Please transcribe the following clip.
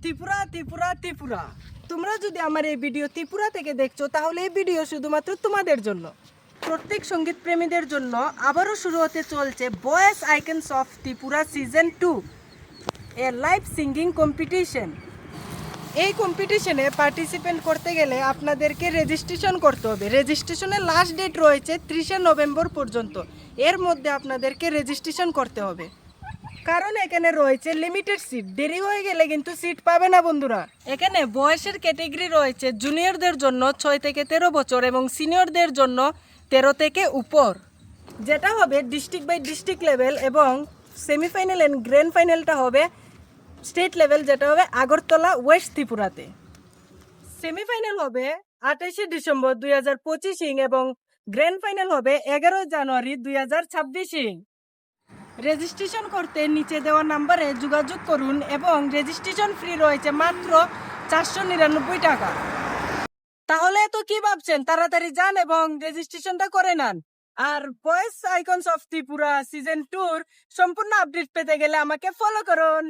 ত্রিপুরা ত্রিপুরা ত্রিপুরা, তোমরা যদি আমার এই ভিডিও ত্রিপুরা থেকে দেখছো তাহলে এই ভিডিও শুধুমাত্র তোমাদের জন্য। প্রত্যেক সঙ্গীত প্রেমীদের জন্য আবারও শুরু হতে চলছে voice icons of Tripura season 2, A live singing competition. এই কম্পিটিশনে পার্টিসিপেন্ট করতে গেলে আপনাদেরকে রেজিস্ট্রেশন করতে হবে। রেজিস্ট্রেশনের লাস্ট ডেট রয়েছে 30শে নভেম্বর পর্যন্ত। এর মধ্যে আপনাদেরকে রেজিস্ট্রেশন করতে হবে, কারণ এখানে রয়েছে লিমিটেড সিট। দেরি হয়ে গেলে কিন্তু সিট পাবে না বন্ধুরা। এখানে বয়সের ক্যাটেগরি রয়েছে জুনিয়রদের জন্য 6 থেকে 13 বছর এবং সিনিয়রদের জন্য 13 থেকে উপর, যেটা হবে ডিস্ট্রিক্ট বাই ডিস্ট্রিক্ট লেভেল, এবং সেমিফাইনাল অ্যান্ড গ্র্যান্ড ফাইনালটা হবে স্টেট লেভেল, যেটা হবে আগরতলা ওয়েস্ট ত্রিপুরাতে। সেমিফাইনাল হবে 28শে ডিসেম্বর 2025 এবং গ্র্যান্ড ফাইনাল হবে 11 জানুয়ারি 2026। রেজিস্ট্রেশন করতে নিচে দেওয়া নাম্বারে যোগাযোগ করুন এবং রেজিস্ট্রেশন ফ্রি রয়েছে মাত্র 499 টাকা। তাহলে তো কি ভাবছেন, তাড়াতাড়ি যান এবং রেজিস্ট্রেশনটা করে নেন। আর voice icons of Tripura season 2 সম্পূর্ণ আপডেট পেতে গেলে আমাকে ফলো করুন।